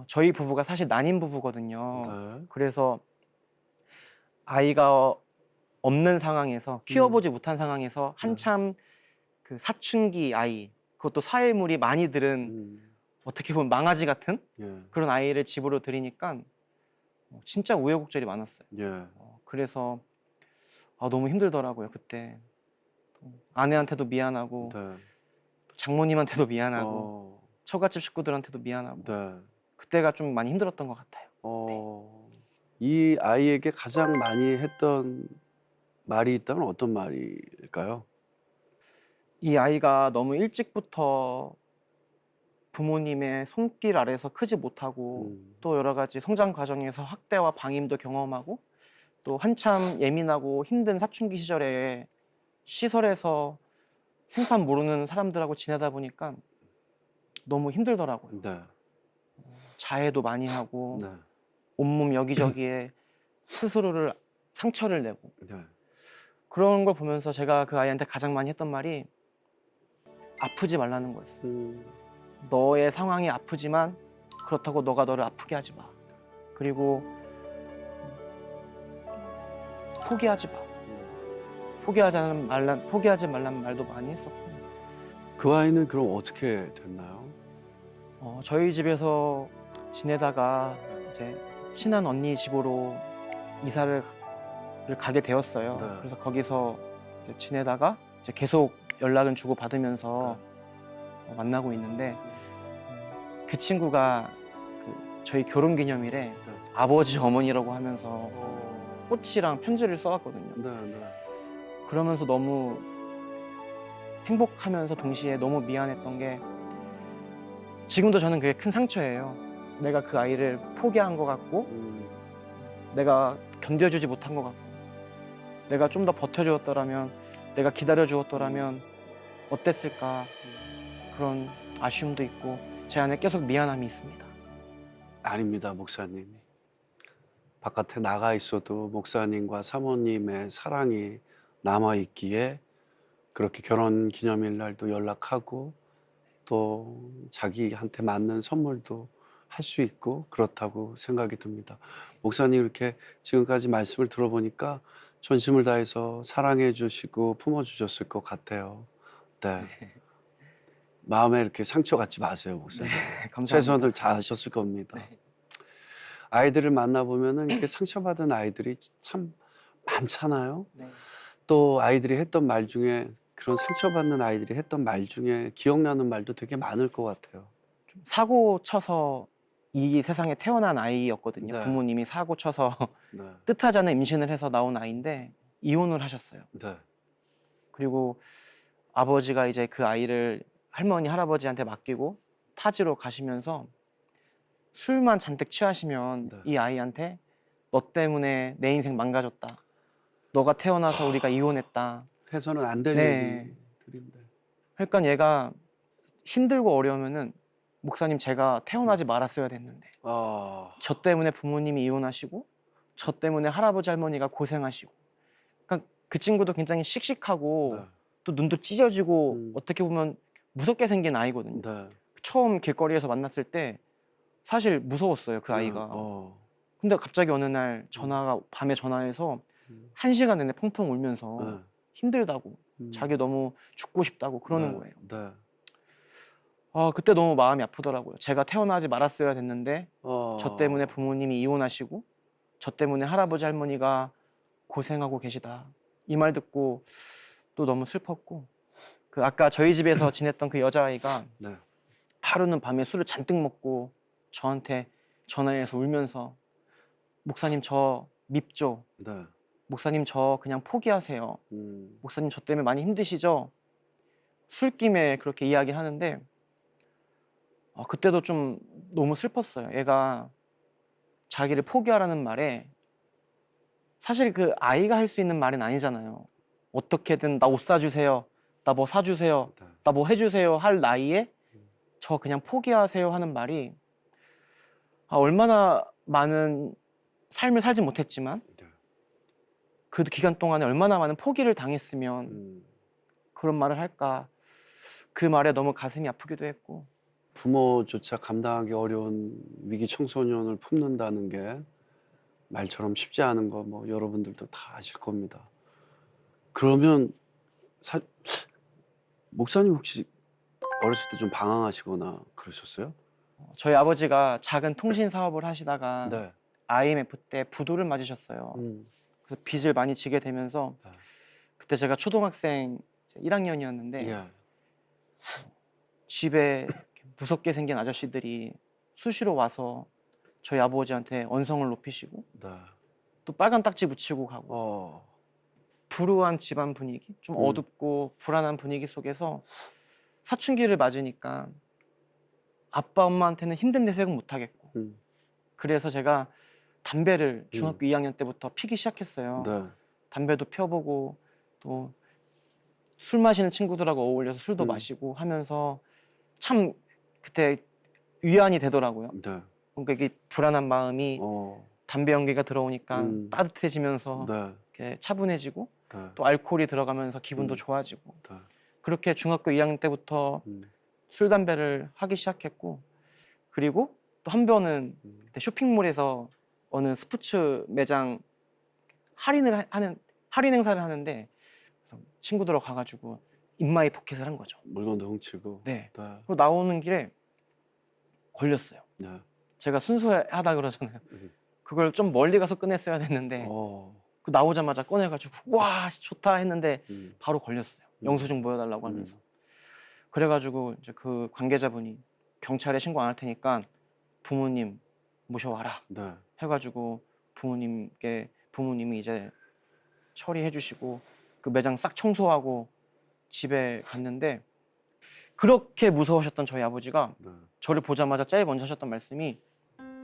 Speaker 1: 저희 부부가 사실 난임 부부거든요.
Speaker 2: 네.
Speaker 1: 그래서 아이가 없는 상황에서 키워보지 못한 상황에서 한참 그 그 사춘기 아이, 그것도 사회물이 많이 들은
Speaker 2: 음,
Speaker 1: 어떻게 보면 망아지 같은
Speaker 2: 예,
Speaker 1: 그런 아이를 집으로 들이니까 진짜 우여곡절이 많았어요.
Speaker 2: 예,
Speaker 1: 그래서 너무 힘들더라고요. 그때 또 아내한테도 미안하고
Speaker 2: 네,
Speaker 1: 또 장모님한테도 미안하고
Speaker 2: 어,
Speaker 1: 처갓집 식구들한테도 미안하고
Speaker 2: 네,
Speaker 1: 그때가 좀 많이 힘들었던 것 같아요.
Speaker 2: 이 아이에게 가장 많이 했던 말이 있다면 어떤 말일까요?
Speaker 1: 이 아이가 너무 일찍부터 부모님의 손길 아래서 크지 못하고
Speaker 2: 음,
Speaker 1: 또 여러 가지 성장 과정에서 학대와 방임도 경험하고 또 한참 예민하고 힘든 사춘기 시절에 시설에서 생판 모르는 사람들하고 지내다 보니까 너무 힘들더라고요.
Speaker 2: 네,
Speaker 1: 자해도 많이 하고
Speaker 2: 네,
Speaker 1: 온몸 여기저기에 스스로를 상처를 내고
Speaker 2: 네,
Speaker 1: 그런 걸 보면서 제가 그 아이한테 가장 많이 했던 말이 아프지 말라는 거였어요.
Speaker 2: 음,
Speaker 1: 너의 상황이 아프지만 그렇다고 너가 너를 아프게 하지 마. 그리고 포기하지 마. 포기하지 말라는 말도 많이 했었고
Speaker 2: 그 아이는 그럼 어떻게 됐나요?
Speaker 1: 저희 집에서 지내다가 이제 친한 언니 집으로 이사를 가게 되었어요.
Speaker 2: 네.
Speaker 1: 그래서 거기서 이제 지내다가 이제 계속 연락은 주고 받으면서 만나고 있는데 그 친구가 저희 결혼 기념일에
Speaker 2: 네.
Speaker 1: 아버지 어머니라고 하면서 꽃이랑 편지를 써왔거든요.
Speaker 2: 네, 네.
Speaker 1: 그러면서 너무 행복하면서 동시에 너무 미안했던 게 지금도 저는 그게 큰 상처예요. 내가 그 아이를 포기한 것 같고 내가 견뎌주지 못한 것 같고 내가 좀 더 버텨주었더라면 내가 기다려주었더라면 어땠을까 그런 아쉬움도 있고 제 안에 계속 미안함이 있습니다.
Speaker 2: 아닙니다, 목사님이. 바깥에 나가 있어도 목사님과 사모님의 사랑이 남아 있기에 그렇게 결혼 기념일 날도 연락하고 또 자기한테 맞는 선물도 할 수 있고 그렇다고 생각이 듭니다. 목사님 이렇게 지금까지 말씀을 들어보니까 전심을 다해서 사랑해 주시고 품어 주셨을 것 같아요. 네. 마음에 이렇게 상처 갖지 마세요, 목사님.
Speaker 1: 감사합니다.
Speaker 2: 최선을 다하셨을 겁니다.
Speaker 1: 네.
Speaker 2: 아이들을 만나보면은 이렇게 상처받은 아이들이 참 많잖아요.
Speaker 1: 네.
Speaker 2: 또 아이들이 했던 말 중에 그런 상처받는 아이들이 했던 말 중에 기억나는 말도 되게 많을 것 같아요.
Speaker 1: 좀 사고 쳐서 이 세상에 태어난 아이였거든요.
Speaker 2: 네.
Speaker 1: 부모님이 사고 쳐서
Speaker 2: 네.
Speaker 1: 뜻하지 않은 임신을 해서 나온 아이인데 이혼을 하셨어요.
Speaker 2: 네.
Speaker 1: 그리고 아버지가 이제 그 아이를 할머니 할아버지한테 맡기고 타지로 가시면서 술만 잔뜩 취하시면
Speaker 2: 네.
Speaker 1: 이 아이한테 너 때문에 내 인생 망가졌다. 너가 태어나서 우리가 이혼했다.
Speaker 2: 해서는 안 될
Speaker 1: 네.
Speaker 2: 얘기들인데.
Speaker 1: 그러니까 얘가 힘들고 어려우면은 목사님 제가 태어나지 말았어야 됐는데
Speaker 2: 아,
Speaker 1: 저 때문에 부모님이 이혼하시고 저 때문에 할아버지 할머니가 고생하시고 그러니까 그 친구도 굉장히 씩씩하고
Speaker 2: 네.
Speaker 1: 또 눈도 찢어지고
Speaker 2: 음.
Speaker 1: 어떻게 보면 무섭게 생긴 아이거든요.
Speaker 2: 네.
Speaker 1: 처음 길거리에서 만났을 때 사실 무서웠어요 그 아이가. 근데 갑자기 어느 날 전화가 밤에 전화해서 1시간 내내 펑펑 울면서
Speaker 2: 네.
Speaker 1: 힘들다고 자기 너무 죽고 싶다고 그러는
Speaker 2: 네.
Speaker 1: 거예요.
Speaker 2: 네.
Speaker 1: 그때 너무 마음이 아프더라고요. 제가 태어나지 말았어야 됐는데 저 때문에
Speaker 2: 어.
Speaker 1: 부모님이 이혼하시고 저 때문에 할아버지 할머니가 고생하고 계시다. 이 말 듣고 또 너무 슬펐고 그 아까 저희 집에서 지냈던 그 여자아이가
Speaker 2: 네.
Speaker 1: 하루는 밤에 술을 잔뜩 먹고 저한테 전화해서 울면서 목사님 저 밉죠.
Speaker 2: 네.
Speaker 1: 목사님 저 그냥 포기하세요.
Speaker 2: 음.
Speaker 1: 목사님 저 때문에 많이 힘드시죠? 술김에 그렇게 이야기를 하는데 그때도 좀 너무 슬펐어요. 얘가 자기를 포기하라는 말에 사실 그 아이가 할 수 있는 말은 아니잖아요. 어떻게든 나 옷 사주세요. 나 뭐 사주세요.
Speaker 2: 네.
Speaker 1: 나 뭐 해주세요 할 나이에 저 그냥 포기하세요 하는 말이 얼마나 많은 삶을 살지 못했지만
Speaker 2: 네.
Speaker 1: 그 기간 동안에 얼마나 많은 포기를 당했으면 그런 말을 할까. 그 말에 너무 가슴이 아프기도 했고
Speaker 2: 부모조차 감당하기 어려운 위기 청소년을 품는다는 게 말처럼 쉽지 않은 거 뭐 여러분들도 다 아실 겁니다. 그러면 목사님 혹시 어렸을 때 좀 방황하시거나 그러셨어요?
Speaker 1: 저희 아버지가 작은 통신 사업을 하시다가
Speaker 2: 네.
Speaker 1: IMF 때 부도를 맞으셨어요. 그래서 빚을 많이 지게 되면서
Speaker 2: 네.
Speaker 1: 그때 제가 초등학생 1학년이었는데
Speaker 2: 예.
Speaker 1: 집에 무섭게 생긴 아저씨들이 수시로 와서 저희 아버지한테 언성을 높이시고
Speaker 2: 네.
Speaker 1: 또 빨간 딱지 붙이고 가고
Speaker 2: 어.
Speaker 1: 불우한 집안 분위기, 좀 어둡고 불안한 분위기 속에서 사춘기를 맞으니까 아빠 엄마한테는 힘든 내색은 못 하겠고
Speaker 2: 음.
Speaker 1: 그래서 제가 담배를 중학교 2학년 때부터 피기 시작했어요.
Speaker 2: 네.
Speaker 1: 담배도 펴보고 또 술 마시는 친구들하고 어울려서 술도 마시고 하면서 참 그때 위안이 되더라고요.
Speaker 2: 네.
Speaker 1: 그러니까 이게 불안한 마음이
Speaker 2: 어.
Speaker 1: 담배 연기가 들어오니까 따뜻해지면서
Speaker 2: 네.
Speaker 1: 이렇게 차분해지고
Speaker 2: 네.
Speaker 1: 또 알코올이 들어가면서 기분도 좋아지고
Speaker 2: 네.
Speaker 1: 그렇게 중학교 2학년 때부터 술 담배를 하기 시작했고 그리고 또 한 번은 그때 쇼핑몰에서 어느 스포츠 매장 하는 할인 행사를 하는데 그래서 친구들하고 가가지고 인마이 포켓을 한 거죠.
Speaker 2: 물건도 훔치고.
Speaker 1: 네.
Speaker 2: 네.
Speaker 1: 그리고 나오는 길에 걸렸어요.
Speaker 2: 네.
Speaker 1: 제가 순수하다 그러잖아요. 그걸 좀 멀리 가서 꺼냈어야 됐는데
Speaker 2: 어.
Speaker 1: 그 나오자마자 꺼내가지고 와 좋다 했는데
Speaker 2: 음.
Speaker 1: 바로 걸렸어요. 영수증 보여달라고 하면서. 그래가지고 이제 그 관계자분이 경찰에 신고 안 할 테니까 부모님 모셔와라
Speaker 2: 네.
Speaker 1: 해가지고 부모님이 이제 처리해 주시고 그 매장 싹 청소하고 집에 갔는데 그렇게 무서우셨던 저희 아버지가
Speaker 2: 네.
Speaker 1: 저를 보자마자 제일 먼저 하셨던 말씀이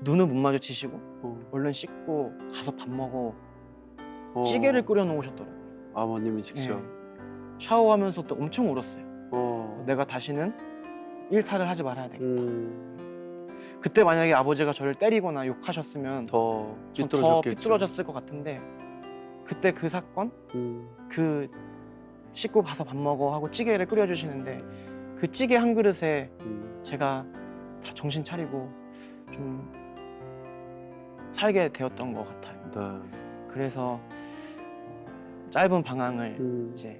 Speaker 1: 눈을 못 마주치시고
Speaker 2: 어.
Speaker 1: 얼른 씻고 가서 밥 먹어
Speaker 2: 어.
Speaker 1: 찌개를 끓여 놓으셨더라고요.
Speaker 2: 아버님이 직접.
Speaker 1: 예. 샤워하면서 또 엄청 울었어요.
Speaker 2: 어.
Speaker 1: 내가 다시는 일탈을 하지 말아야 되겠다.
Speaker 2: 음.
Speaker 1: 그때 만약에 아버지가 저를 때리거나 욕하셨으면
Speaker 2: 더
Speaker 1: 더
Speaker 2: 삐뚤어졌겠죠.
Speaker 1: 삐뚤어졌을 것 같은데 그때 그 사건 그 씻고 가서 밥 먹어 하고 찌개를 끓여주시는데 그 찌개 한 그릇에 제가 다 정신 차리고 좀 살게 되었던 것 같아요.
Speaker 2: 네.
Speaker 1: 그래서 짧은 방황을
Speaker 2: 음.
Speaker 1: 이제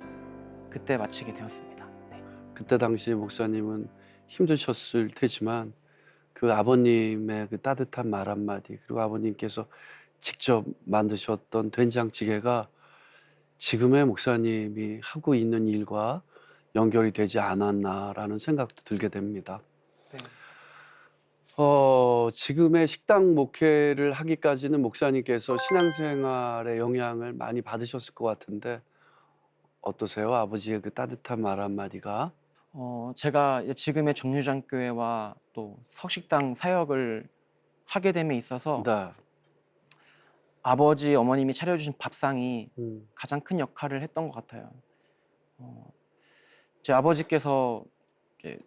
Speaker 1: 그때 마치게 되었습니다. 네.
Speaker 2: 그때 당시 목사님은 힘드셨을 테지만 그 아버님의 그 따뜻한 말 한마디 그리고 아버님께서 직접 만드셨던 된장찌개가 지금의 목사님이 하고 있는 일과 연결이 되지 않았나라는 생각도 들게 됩니다.
Speaker 1: 네.
Speaker 2: 지금의 식당 목회를 하기까지는 목사님께서 신앙생활에 영향을 많이 받으셨을 것 같은데 어떠세요? 아버지의 그 따뜻한 말 한마디가?
Speaker 1: 제가 지금의 정류장교회와 또 석식당 사역을 하게 됨에 있어서
Speaker 2: 네.
Speaker 1: 아버지 어머님이 차려주신 밥상이
Speaker 2: 음.
Speaker 1: 가장 큰 역할을 했던 것 같아요. 제 아버지께서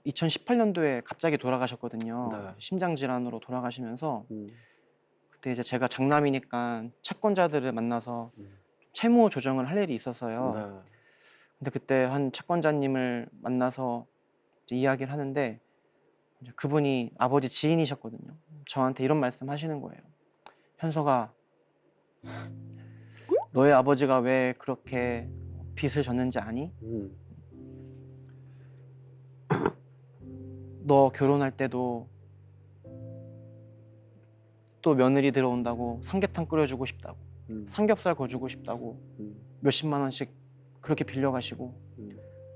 Speaker 1: 2018년도에 갑자기 돌아가셨거든요.
Speaker 2: 네.
Speaker 1: 심장 질환으로 돌아가시면서
Speaker 2: 음.
Speaker 1: 그때 이제 제가 장남이니까 채권자들을 만나서
Speaker 2: 음.
Speaker 1: 채무 조정을 할 일이 있었어요.
Speaker 2: 네.
Speaker 1: 근데 그때 한 채권자님을 만나서 이제 이야기를 하는데 이제 그분이 아버지 지인이셨거든요. 저한테 이런 말씀 하시는 거예요. 현석아, 너의 아버지가 왜 그렇게 빚을 졌는지 아니? 너 결혼할 때도 또 며느리 들어온다고 삼계탕 끓여주고 싶다고 삼겹살 구워주고 싶다고 몇십만 원씩 그렇게 빌려가시고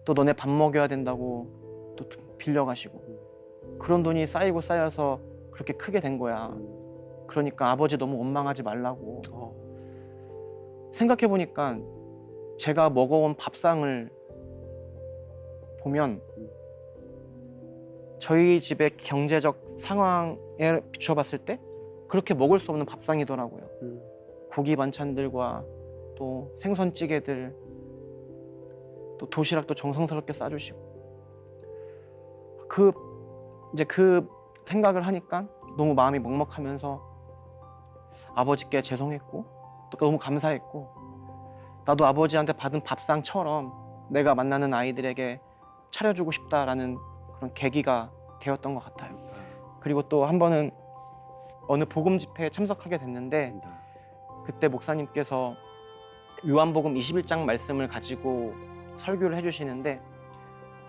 Speaker 1: 또 너네 밥 먹여야 된다고 또 빌려가시고 그런 돈이 쌓이고 쌓여서 그렇게 크게 된 거야. 그러니까 아버지 너무 원망하지 말라고. 생각해보니까 제가 먹어온 밥상을 보면 저희 집의 경제적 상황에 비춰봤을 때 그렇게 먹을 수 없는 밥상이더라고요. 고기 반찬들과 또 생선찌개들 또 도시락도 정성스럽게 싸주시고 이제 그 생각을 하니까 너무 마음이 먹먹하면서 아버지께 죄송했고 또 너무 감사했고 나도 아버지한테 받은 밥상처럼 내가 만나는 아이들에게 차려주고 싶다라는 그런 계기가 되었던 것 같아요. 그리고 또 한 번은 어느 복음 집회에 참석하게 됐는데 그때 목사님께서 요한복음 21장 말씀을 가지고 설교를 해주시는데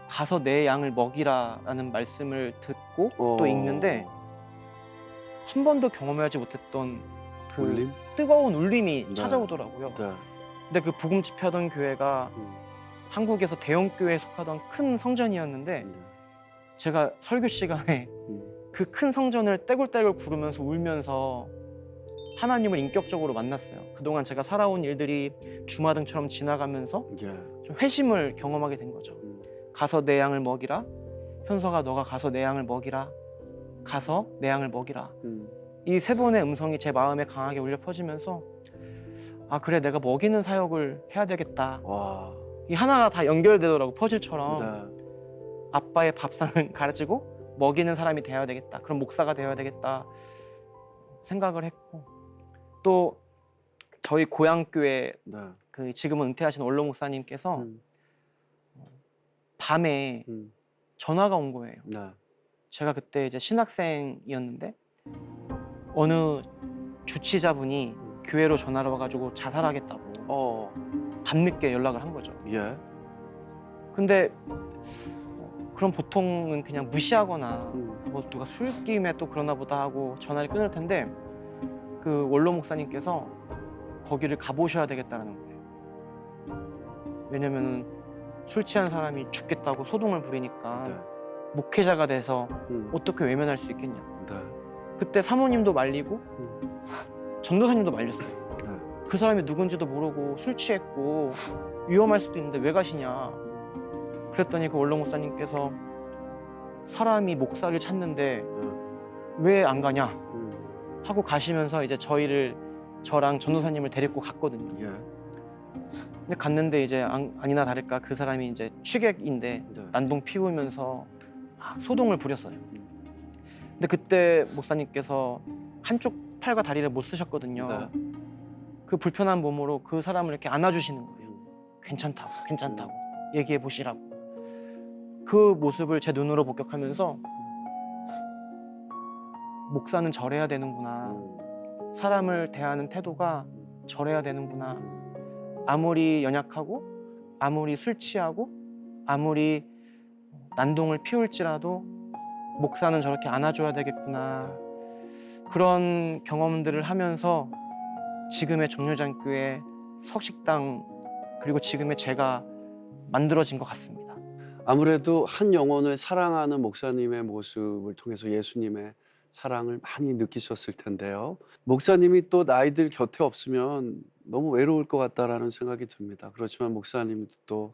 Speaker 1: 가서 내 양을 먹이라라는 말씀을 듣고 또 읽는데 한 번도 경험하지 못했던 그
Speaker 2: 울림?
Speaker 1: 뜨거운 울림이
Speaker 2: 네.
Speaker 1: 찾아오더라고요.
Speaker 2: 네.
Speaker 1: 근데 그 복음 집회하던 교회가 한국에서 대형 교회에 속하던 큰 성전이었는데 제가 설교 시간에 그 큰 성전을 떼굴떼굴 구르면서 울면서 하나님을 인격적으로 만났어요. 그동안 제가 살아온 일들이 주마등처럼 지나가면서
Speaker 2: 예.
Speaker 1: 좀 회심을 경험하게 된 거죠. 가서 내 양을 먹이라. 현서가 너가 가서 내 양을 먹이라. 가서 내 양을 먹이라. 이 세 번의 음성이 제 마음에 강하게 울려 퍼지면서 아 그래 내가 먹이는 사역을 해야 되겠다.
Speaker 2: 와.
Speaker 1: 이 하나가 다 연결되더라고 퍼즐처럼.
Speaker 2: 네.
Speaker 1: 아빠의 밥상을 가지고 먹이는 사람이 되어야 되겠다. 그럼 목사가 되어야 되겠다 생각을 했고 또 저희 고향교회
Speaker 2: 네.
Speaker 1: 그 지금은 은퇴하신 원로 목사님께서 밤에 전화가 온 거예요.
Speaker 2: 네.
Speaker 1: 제가 그때 이제 신학생이었는데 어느 주치자분이 교회로 전화를 와가지고 자살하겠다고 밤늦게 연락을 한 거죠.
Speaker 2: 예.
Speaker 1: 근데 그럼 보통은 그냥 무시하거나 뭐 누가 술김에 또 그러나 보다 하고 전화를 끊을 텐데 그 원로 목사님께서 거기를 가보셔야 되겠다는 거예요. 왜냐면 술 취한 사람이 죽겠다고 소동을 부리니까
Speaker 2: 네.
Speaker 1: 목회자가 돼서 어떻게 외면할 수 있겠냐.
Speaker 2: 네.
Speaker 1: 그때 사모님도 말리고 전도사님도 말렸어요.
Speaker 2: 네.
Speaker 1: 그 사람이 누군지도 모르고 술 취했고 위험할 수도 있는데 왜 가시냐. 그랬더니 그 원로 목사님께서 사람이 목사를 찾는데 왜 안 가냐 하고 가시면서 이제 저랑 전도사님을 데리고 갔거든요.
Speaker 2: 예.
Speaker 1: 근데 갔는데 이제 아니나 다를까 그 사람이 이제 취객인데
Speaker 2: 네.
Speaker 1: 난동 피우면서 막 소동을 부렸어요. 근데 그때 목사님께서 한쪽 팔과 다리를 못 쓰셨거든요.
Speaker 2: 네.
Speaker 1: 그 불편한 몸으로 그 사람을 이렇게 안아주시는 거예요. 괜찮다고, 괜찮다고 얘기해 보시라고. 그 모습을 제 눈으로 목격하면서 목사는 저래야 되는구나. 사람을 대하는 태도가 저래야 되는구나. 아무리 연약하고 아무리 술 취하고 아무리 난동을 피울지라도 목사는 저렇게 안아줘야 되겠구나. 그런 경험들을 하면서 지금의 정류장교회 석식당 그리고 지금의 제가 만들어진 것 같습니다.
Speaker 2: 아무래도 한 영혼을 사랑하는 목사님의 모습을 통해서 예수님의 사랑을 많이 느끼셨을 텐데요. 목사님이 또 나이들 곁에 없으면 너무 외로울 것 같다라는 생각이 듭니다. 그렇지만 목사님도 또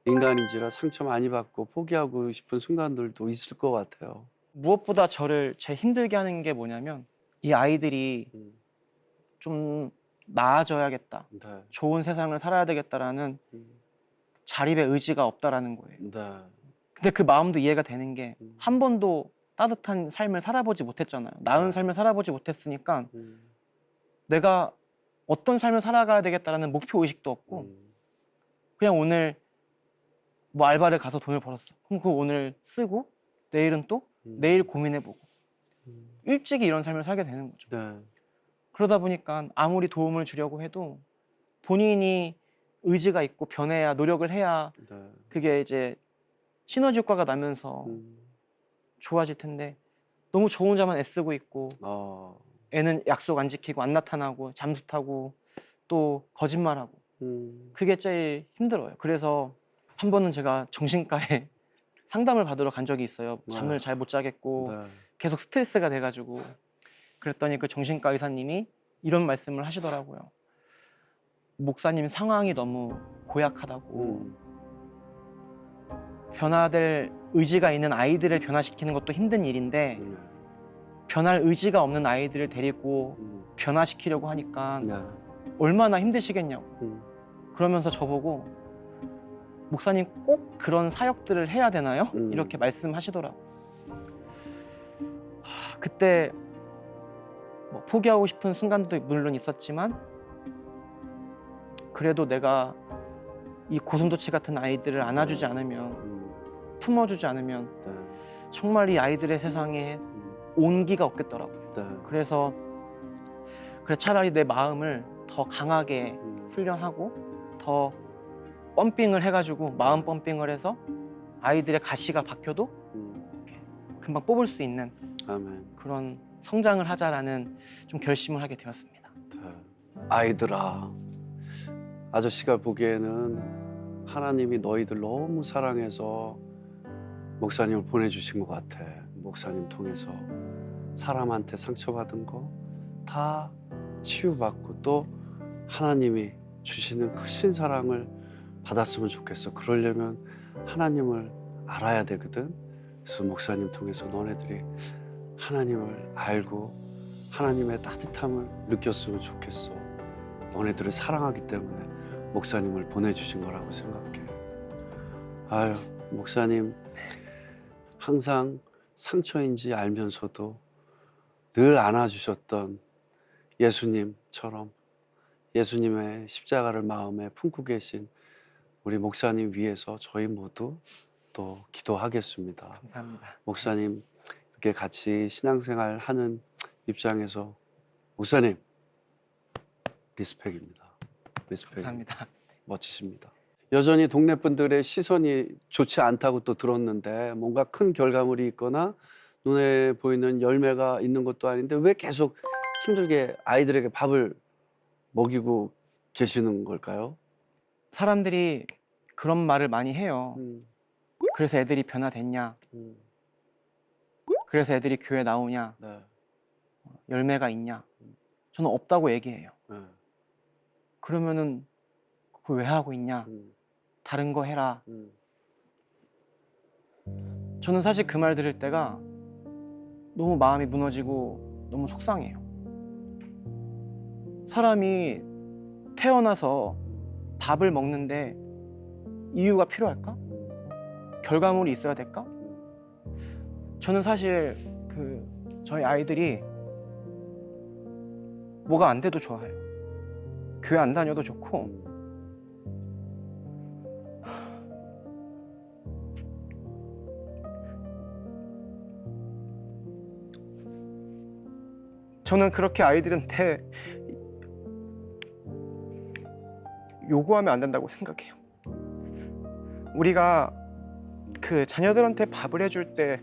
Speaker 2: 인간인지라 상처 많이 받고 포기하고 싶은 순간들도 있을 것 같아요.
Speaker 1: 무엇보다 저를 제일 힘들게 하는 게 뭐냐면 이 아이들이 좀 나아져야겠다.
Speaker 2: 네.
Speaker 1: 좋은 세상을 살아야 되겠다라는 자립의 의지가 없다라는 거예요.
Speaker 2: 네.
Speaker 1: 근데 그 마음도 이해가 되는 게 한 번도 따뜻한 삶을 살아보지 못했잖아요. 나은 삶을 살아보지 못했으니까 내가 어떤 삶을 살아가야 되겠다라는 목표 의식도 없고 그냥 오늘 뭐 알바를 가서 돈을 벌었어. 그럼 그거 오늘 쓰고 내일은 또 내일 고민해보고 일찍이 이런 삶을 살게 되는 거죠.
Speaker 2: 네.
Speaker 1: 그러다 보니까 아무리 도움을 주려고 해도 본인이 의지가 있고 변해야 노력을 해야
Speaker 2: 네.
Speaker 1: 그게 이제 시너지 효과가 나면서 좋아질 텐데 너무 저 혼자만 애쓰고 있고 애는 약속 안 지키고 안 나타나고 잠수 타고 또 거짓말하고 그게 제일 힘들어요. 그래서 한 번은 제가 정신과에 상담을 받으러 간 적이 있어요. 잠을 잘 못 자겠고
Speaker 2: 네.
Speaker 1: 계속 스트레스가 돼가지고 그랬더니 그 정신과 의사님이 이런 말씀을 하시더라고요. 목사님 상황이 너무 고약하다고 변화될 의지가 있는 아이들을 변화시키는 것도 힘든 일인데 변할 의지가 없는 아이들을 데리고 변화시키려고 하니까
Speaker 2: 네.
Speaker 1: 얼마나 힘드시겠냐고 그러면서 저보고 목사님 꼭 그런 사역들을 해야 되나요? 이렇게 말씀하시더라고요. 그때 뭐 포기하고 싶은 순간도 물론 있었지만 그래도 내가 이 고슴도치 같은 아이들을 안아주지 않으면 품어주지 않으면
Speaker 2: 네.
Speaker 1: 정말 이 아이들의 세상에 온기가 없겠더라고요.
Speaker 2: 네.
Speaker 1: 그래서 차라리 내 마음을 더 강하게 훈련하고 더 펌핑을 해가지고 마음 펌핑을 해서 아이들의 가시가 박혀도 금방 뽑을 수 있는
Speaker 2: 아멘.
Speaker 1: 그런 성장을 하자라는 좀 결심을 하게 되었습니다.
Speaker 2: 아이들아, 아저씨가 보기에는 하나님이 너희들 너무 사랑해서 목사님을 보내주신 것 같아. 목사님 통해서 사람한테 상처받은 거 다 치유받고 또 하나님이 주시는 크신 사랑을 받았으면 좋겠어. 그러려면 하나님을 알아야 되거든. 그래서 목사님 통해서 너네들이 하나님을 알고 하나님의 따뜻함을 느꼈으면 좋겠어. 너네들을 사랑하기 때문에 목사님을 보내주신 거라고 생각해. 아유, 목사님 항상 상처인지 알면서도 늘 안아주셨던 예수님처럼 예수님의 십자가를 마음에 품고 계신 우리 목사님 위해서 저희 모두 또 기도하겠습니다.
Speaker 1: 감사합니다.
Speaker 2: 목사님 이렇게 같이 신앙생활 하는 입장에서 목사님 리스펙입니다. 리스펙.
Speaker 1: 감사합니다.
Speaker 2: 멋지십니다. 여전히 동네 분들의 시선이 좋지 않다고 또 들었는데 뭔가 큰 결과물이 있거나 눈에 보이는 열매가 있는 것도 아닌데 왜 계속 힘들게 아이들에게 밥을 먹이고 계시는 걸까요?
Speaker 1: 사람들이 그런 말을 많이 해요.
Speaker 2: 음,
Speaker 1: 그래서 애들이 변화됐냐?
Speaker 2: 음,
Speaker 1: 그래서 애들이 교회 나오냐?
Speaker 2: 네,
Speaker 1: 열매가 있냐? 저는 없다고 얘기해요.
Speaker 2: 네,
Speaker 1: 그러면은 그걸 왜 하고 있냐? 다른 거 해라. 저는 사실 그 말 들을 때가 너무 마음이 무너지고 너무 속상해요. 사람이 태어나서 밥을 먹는데 이유가 필요할까? 결과물이 있어야 될까? 저는 사실 저희 아이들이 뭐가 안 돼도 좋아요. 교회 안 다녀도 좋고 저는 그렇게 아이들한테 요구하면 안 된다고 생각해요. 우리가 그 자녀들한테 밥을 해줄 때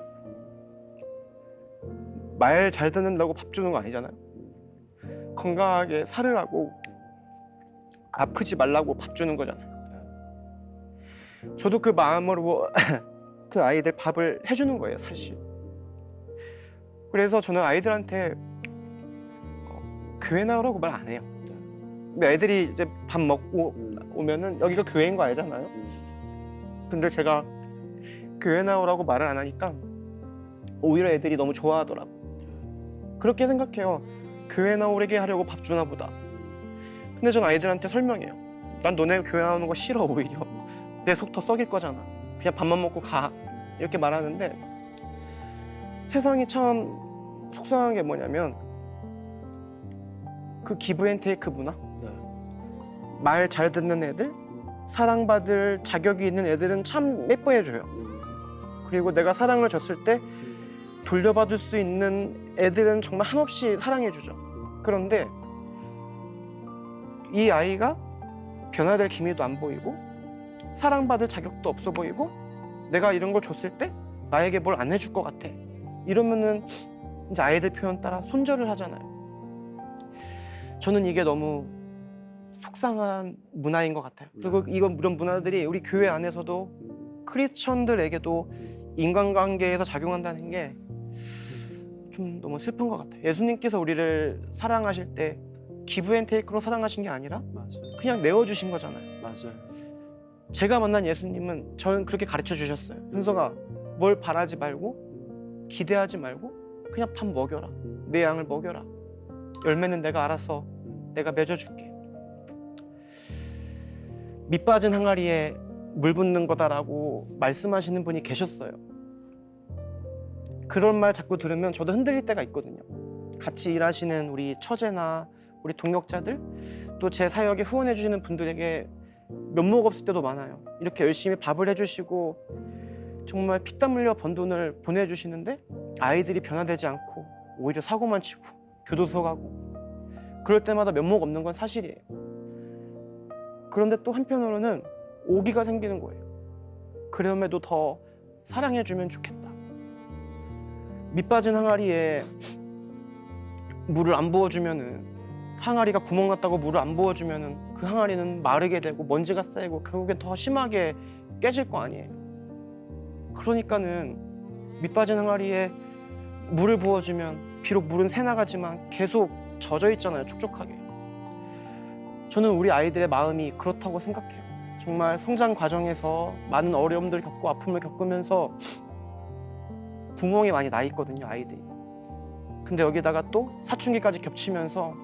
Speaker 1: 말 잘 듣는다고 밥 주는 거 아니잖아요. 건강하게 살으라고 아프지 말라고 밥 주는 거잖아요. 저도 그 마음으로 그 아이들 밥을 해주는 거예요, 사실. 그래서 저는 아이들한테 교회 나오라고 말 안 해요. 근데 애들이 이제 밥 먹고 오면은 여기가 교회인 거 알잖아요. 근데 제가 교회 나오라고 말을 안 하니까 오히려 애들이 너무 좋아하더라고. 그렇게 생각해요. 교회 나오게 하려고 밥 주나 보다. 근데 전 아이들한테 설명해요. 난 너네 교회 나오는 거 싫어. 오히려 내 속 더 썩일 거잖아. 그냥 밥만 먹고 가. 이렇게 말하는데 세상이 참 속상한 게 뭐냐면 그 기브 앤 테이크 문화, 말 잘 듣는 애들, 사랑받을 자격이 있는 애들은 참 예뻐해줘요. 그리고 내가 사랑을 줬을 때 돌려받을 수 있는 애들은 정말 한없이 사랑해주죠. 그런데 이 아이가 변화될 기미도 안 보이고 사랑받을 자격도 없어 보이고 내가 이런 걸 줬을 때 나에게 뭘 안 해줄 것 같아. 이러면은 이제 아이들 표현 따라 손절을 하잖아요. 저는 이게 너무 속상한 문화인 것 같아요. 그리고 이런 문화들이 우리 교회 안에서도 크리스천들에게도 인간관계에서 작용한다는 게 좀 너무 슬픈 것 같아요. 예수님께서 우리를 사랑하실 때 기브 앤 테이크로 사랑하신 게 아니라
Speaker 2: 맞아요.
Speaker 1: 그냥 내어주신 거잖아요.
Speaker 2: 맞아요.
Speaker 1: 제가 만난 예수님은 저는 그렇게 가르쳐 주셨어요. 현서가 뭘 바라지 말고 기대하지 말고 그냥 밥 먹여라. 내 양을 먹여라. 열매는 내가 알아서 내가 맺어줄게. 밑 빠진 항아리에 물 붓는 거다라고 말씀하시는 분이 계셨어요. 그런 말 자꾸 들으면 저도 흔들릴 때가 있거든요. 같이 일하시는 우리 처제나 우리 동역자들 또 제 사역에 후원해 주시는 분들에게 면목 없을 때도 많아요. 이렇게 열심히 밥을 해주시고 정말 피땀 흘려 번 돈을 보내주시는데 아이들이 변화되지 않고 오히려 사고만 치고 교도소 가고 그럴 때마다 면목 없는 건 사실이에요. 그런데 또 한편으로는 오기가 생기는 거예요. 그럼에도 더 사랑해주면 좋겠다. 밑 빠진 항아리에 물을 안 부어주면은, 항아리가 구멍 났다고 물을 안 부어주면은 그 항아리는 마르게 되고 먼지가 쌓이고 결국엔 더 심하게 깨질 거 아니에요. 그러니까는 밑 빠진 항아리에 물을 부어주면 비록 물은 새나가지만 계속 젖어 있잖아요, 촉촉하게. 저는 우리 아이들의 마음이 그렇다고 생각해요. 정말 성장 과정에서 많은 어려움들을 겪고 아픔을 겪으면서 구멍이 많이 나 있거든요, 아이들이. 근데 여기다가 또 사춘기까지 겹치면서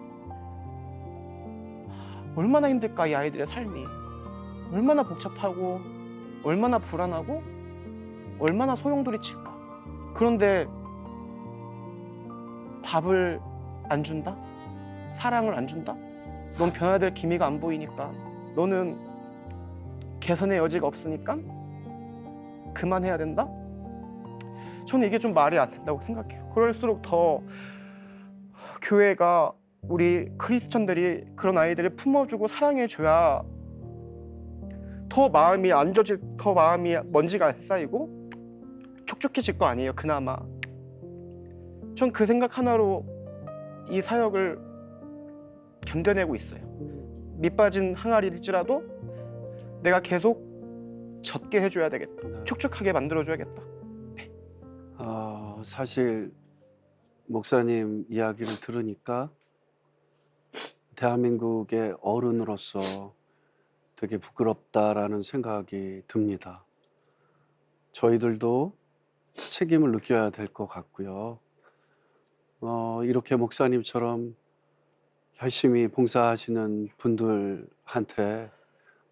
Speaker 1: 얼마나 힘들까, 이 아이들의 삶이. 얼마나 복잡하고 얼마나 불안하고 얼마나 소용돌이칠까. 그런데 밥을 안 준다? 사랑을 안 준다? 넌 변화될 기미가 안 보이니까, 너는 개선의 여지가 없으니까 그만해야 된다? 저는 이게 좀 말이 안 된다고 생각해요. 그럴수록 더 교회가, 우리 크리스천들이 그런 아이들을 품어주고 사랑해줘야 더 마음이 안져질, 더 마음이 먼지가 안 쌓이고 촉촉해질 거 아니에요, 그나마. 전 그 생각 하나로 이 사역을 견뎌내고 있어요. 밑 빠진 항아리일지라도 내가 계속 젖게 해줘야 되겠다. 촉촉하게 만들어줘야겠다.
Speaker 2: 사실 목사님 이야기를 들으니까 대한민국의 어른으로서 되게 부끄럽다라는 생각이 듭니다. 저희들도 책임을 느껴야 될 것 같고요. 이렇게 목사님처럼 열심히 봉사하시는 분들한테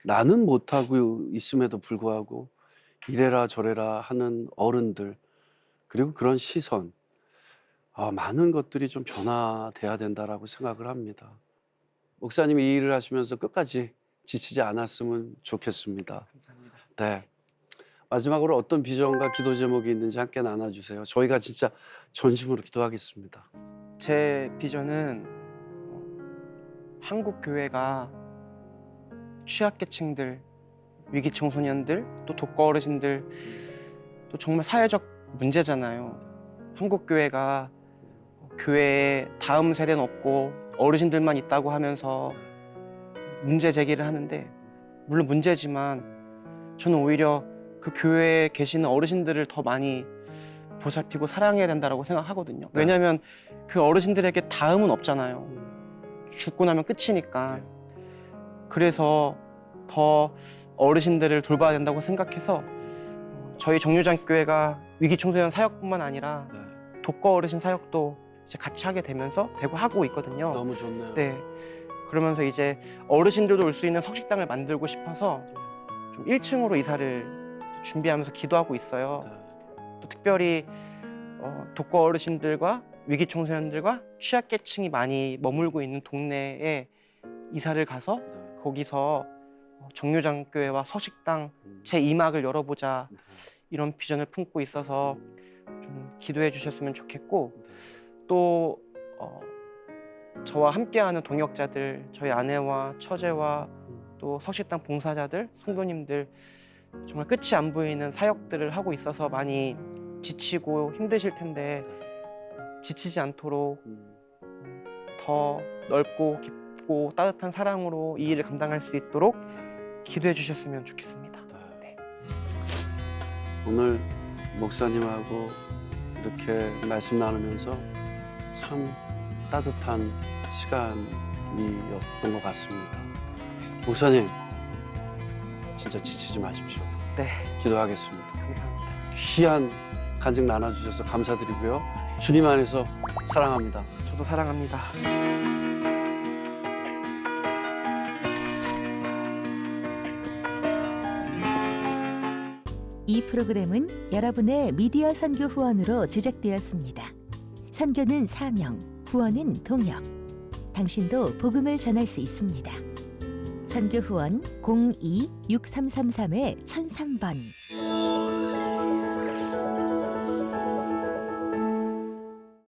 Speaker 2: 나는 못하고 있음에도 불구하고 이래라 저래라 하는 어른들, 그리고 그런 시선, 많은 것들이 좀 변화돼야 된다라고 생각을 합니다. 목사님이 이 일을 하시면서 끝까지 지치지 않았으면 좋겠습니다.
Speaker 1: 감사합니다.
Speaker 2: 네. 마지막으로 어떤 비전과 기도 제목이 있는지 함께 나눠주세요. 저희가 진짜 전심으로 기도하겠습니다.
Speaker 1: 제 비전은 한국 교회가 취약계층들, 위기 청소년들, 또 독거 어르신들, 또 정말 사회적 문제잖아요. 한국 교회가 교회에 다음 세대는 없고 어르신들만 있다고 하면서 문제 제기를 하는데, 물론 문제지만 저는 오히려 그 교회에 계시는 어르신들을 더 많이 보살피고 사랑해야 된다고 생각하거든요. 왜냐하면 그 어르신들에게 다음은 없잖아요. 죽고 나면 끝이니까. 그래서 더 어르신들을 돌봐야 된다고 생각해서 저희 정류장교회가 위기청소년 사역뿐만 아니라 독거 어르신 사역도 이제 같이 하게 되면서 되고 하고 있거든요.
Speaker 2: 너무 좋네요.
Speaker 1: 네. 그러면서 이제 어르신들도 올 수 있는 석식당을 만들고 싶어서 좀 1층으로 이사를 준비하면서 기도하고 있어요. 또 특별히 독거 어르신들과 위기 청소년들과 취약계층이 많이 머물고 있는 동네에 이사를 가서 거기서 정류장교회와 서식당 제2막을 열어보자, 이런 비전을 품고 있어서 좀 기도해 주셨으면 좋겠고, 또 저와 함께하는 동역자들, 저희 아내와 처제와 또 서식당 봉사자들, 성도님들, 정말 끝이 안 보이는 사역들을 하고 있어서 많이 지치고 힘드실 텐데 지치지 않도록 더 넓고 깊고 따뜻한 사랑으로 이 일을 감당할 수 있도록 기도해 주셨으면 좋겠습니다. 네.
Speaker 2: 오늘 목사님하고 이렇게 말씀 나누면서 참 따뜻한 시간이었던 것 같습니다. 목사님, 진짜 지치지 마십시오.
Speaker 1: 네,
Speaker 2: 기도하겠습니다.
Speaker 1: 감사합니다.
Speaker 2: 귀한 간증 나눠주셔서 감사드리고요. 주님 안에서 사랑합니다.
Speaker 1: 저도 사랑합니다.
Speaker 3: 이 프로그램은 여러분의 미디어 선교 후원으로 제작되었습니다. 선교는 사명, 후원은 동역. 당신도 복음을 전할 수 있습니다. 선교 후원 02-6333-1003번.